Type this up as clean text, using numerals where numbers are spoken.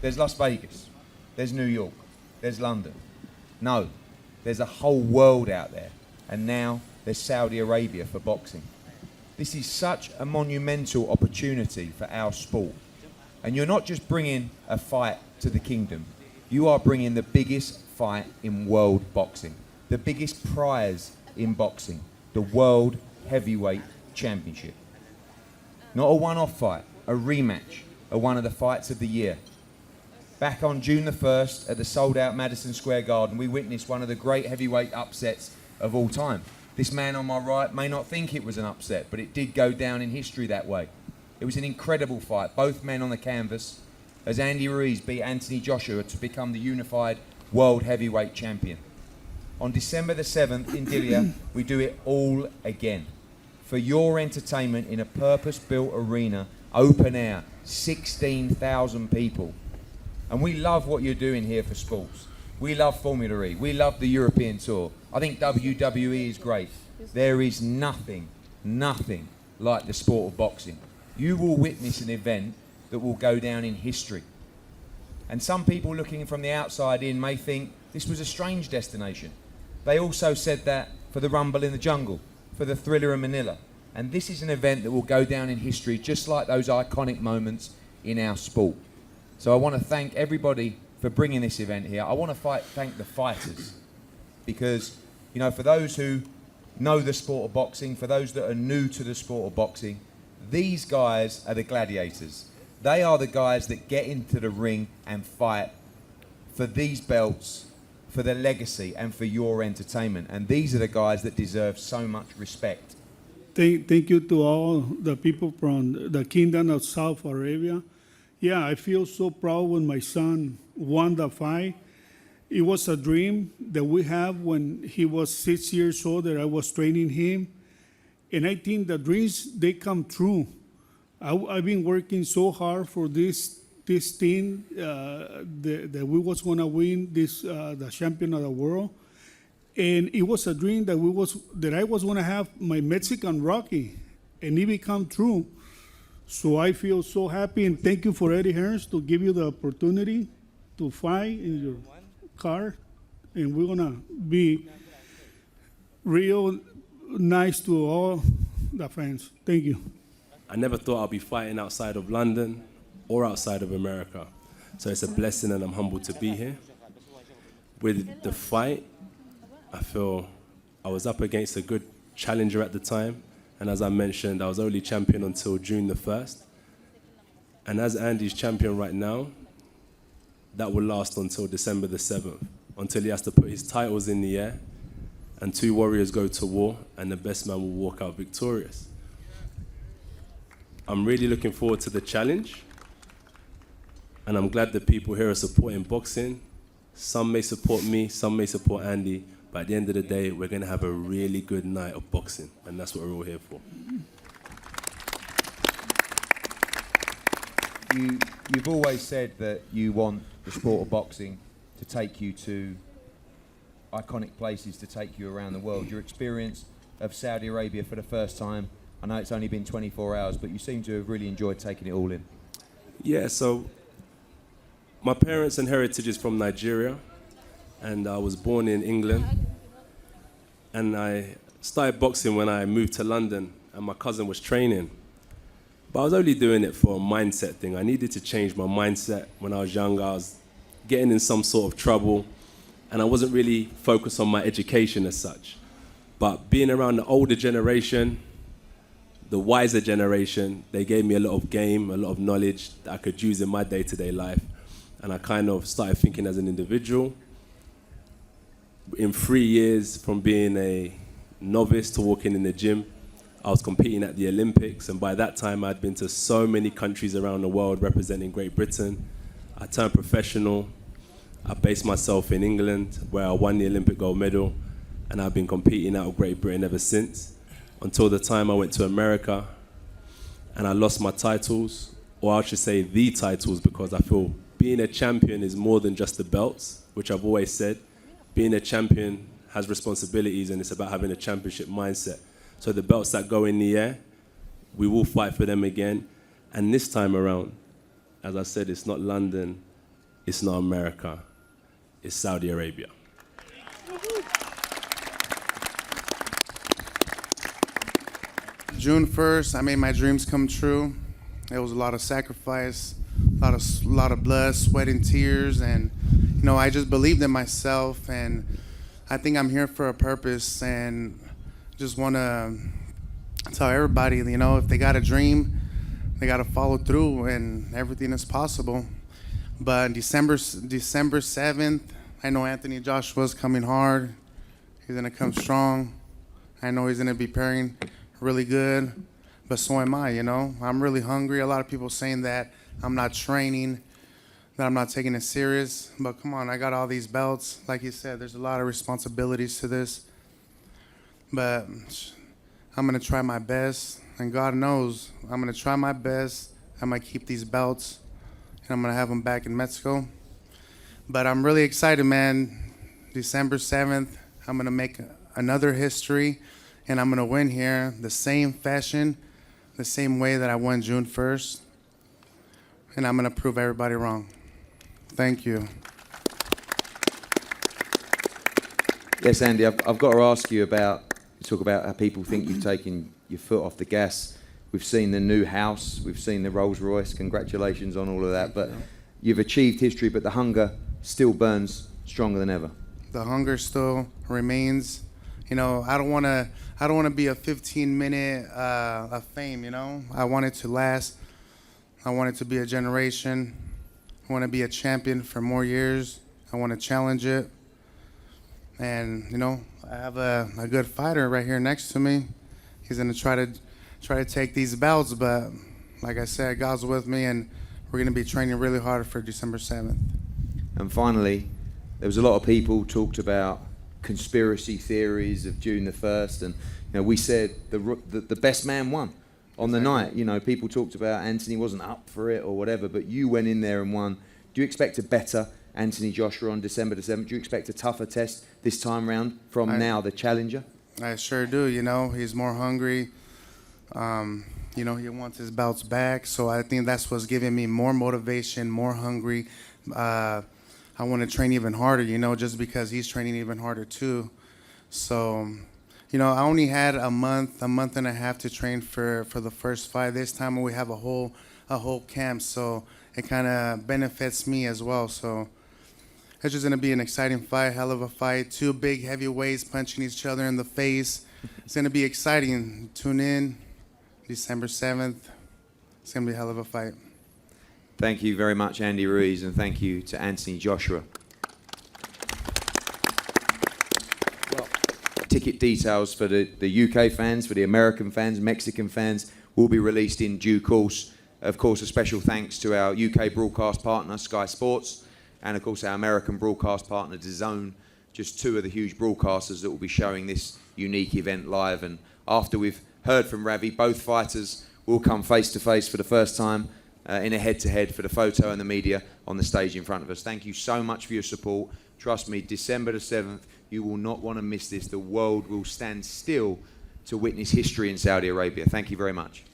There's Las Vegas, there's New York, there's London. No, there's a whole world out there. And now there's Saudi Arabia for boxing. This is such a monumental opportunity for our sport. And you're not just bringing a fight to the kingdom, you are bringing the biggest fight in world boxing, the biggest prize in boxing, the World Heavyweight Championship. Not a one-off fight, a rematch of one of the fights of the year. Back on June the 1st at the sold-out Madison Square Garden, we witnessed one of the great heavyweight upsets of all time. This man on my right may not think it was an upset, but it did go down in history that way. It was an incredible fight, both men on the canvas, as Andy Ruiz beat Anthony Joshua to become the unified world heavyweight champion. On December the 7th in Dilia, we do it all again. For your entertainment in a purpose-built arena, open air, 16,000 people. And we love what you're doing here for sports. We love Formula E. We love the European Tour. I think WWE is great. There is nothing like the sport of boxing. You will witness an event that will go down in history. And some people looking from the outside in may think this was a strange destination. They also said that for the Rumble in the Jungle, for the Thriller in Manila. And this is an event that will go down in history just like those iconic moments in our sport. So I want to thank everybody for bringing this event here. I want to thank the fighters because, you know, for those who know the sport of boxing, for those that are new to the sport of boxing, these guys are the gladiators. They are the guys that get into the ring and fight for these belts, for the legacy and for your entertainment. And these are the guys that deserve so much respect. Thank you to all the people from the Kingdom of Saudi Arabia. Yeah, I feel so proud when my son won the fight. It was a dream that we have when he was 6 years old that I was training him. And I think the dreams, they come true. I've been working so hard for this team that we was going to win this the champion of the world. And it was a dream that I was going to have my Mexican Rocky, and it became true. So I feel so happy, and thank you for Eddie Hearns to give you the opportunity to fight in your car, and we're going to be real nice to all the fans. Thank you. I never thought I'd be fighting outside of London or outside of America. So it's a blessing and I'm humbled to be here. With the fight, I feel I was up against a good challenger at the time. And as I mentioned, I was only champion until June the 1st. And as Andy's champion right now, that will last until December the 7th, until he has to put his titles in the air and two warriors go to war and the best man will walk out victorious. I'm really looking forward to the challenge, and I'm glad that people here are supporting boxing. Some may support me, some may support Andy, but at the end of the day, we're going to have a really good night of boxing, and that's what we're all here for. You've always said that you want the sport of boxing to take you to iconic places, to take you around the world. Your experience of Saudi Arabia for the first time, I know it's only been 24 hours, but you seem to have really enjoyed taking it all in. Yeah, so my parents and heritage is from Nigeria, and I was born in England. And I started boxing when I moved to London, and my cousin was training. But I was only doing it for a mindset thing. I needed to change my mindset. When I was younger, I was getting in some sort of trouble, and I wasn't really focused on my education as such. But being around the older generation, the wiser generation, they gave me a lot of game, a lot of knowledge that I could use in my day-to-day life. And I kind of started thinking as an individual. In 3 years, from being a novice to walking in the gym, I was competing at the Olympics. And by that time, I'd been to so many countries around the world representing Great Britain. I turned professional. I based myself in England, where I won the Olympic gold medal. And I've been competing out of Great Britain ever since, until the time I went to America and I lost my titles, or I should say the titles, because I feel being a champion is more than just the belts, which I've always said. Being a champion has responsibilities, and it's about having a championship mindset. So the belts that go in the air, we will fight for them again. And this time around, as I said, it's not London it's not America, it's Saudi Arabia. June 1st, I made my dreams come true. It was a lot of sacrifice, a lot of blood, sweat, and tears, and I just believed in myself, and I think I'm here for a purpose, and just want to tell everybody, if they got a dream, they got to follow through, and everything is possible. But December 7th, I know Anthony Joshua's coming hard. He's gonna come strong. I know he's gonna be preparing really good, but so am I, I'm really hungry. A lot of people saying that I'm not training, that I'm not taking it serious, but come on, I got all these belts. Like you said, there's a lot of responsibilities to this, but I'm gonna try my best, and God knows I'm gonna try my best. I'm gonna keep these belts, and I'm gonna have them back in Mexico. But I'm really excited, man. December 7th, I'm gonna make another history, and I'm gonna win here the same fashion, the same way that I won June 1st, and I'm gonna prove everybody wrong. Thank you. Yes, Andy, I've got to ask you about, you talk about how people think you've taken your foot off the gas. We've seen the new house, we've seen the Rolls Royce, congratulations on all of that, but you've achieved history, but the hunger still burns stronger than ever. The hunger still remains. I don't want to be a 15-minute of fame, I want it to last. I want it to be a generation. I want to be a champion for more years. I want to challenge it. And, I have a good fighter right here next to me. He's going to try to take these belts, but like I said, God's with me, and we're going to be training really hard for December 7th. And finally, there was a lot of people talked about conspiracy theories of June the 1st, and we said the best man won on the night. People talked about Anthony wasn't up for it or whatever, but you went in there and won. Do you expect a better Anthony Joshua on December the 7th? Do you expect a tougher test this time round from now the challenger? I sure do. He's more hungry. He wants his belts back, so I think that's what's giving me more motivation, more hungry. I want to train even harder, just because he's training even harder too. So, I only had a month and a half to train for the first fight. This time we have a whole camp, so it kind of benefits me as well. So it's just gonna be an exciting fight, hell of a fight. Two big heavyweights punching each other in the face. It's gonna be exciting. Tune in, December 7th. It's gonna be a hell of a fight. Thank you very much, Andy Ruiz, and thank you to Anthony Joshua. Well, ticket details for the UK fans, for the American fans, Mexican fans, will be released in due course. Of course, a special thanks to our UK broadcast partner, Sky Sports, and of course our American broadcast partner, DAZN, just two of the huge broadcasters that will be showing this unique event live. And after we've heard from Ravi, both fighters will come face to face for the first time in a head-to-head for the photo and the media on the stage in front of us. Thank you so much for your support. Trust me, December the 7th, you will not want to miss this. The world will stand still to witness history in Saudi Arabia. Thank you very much.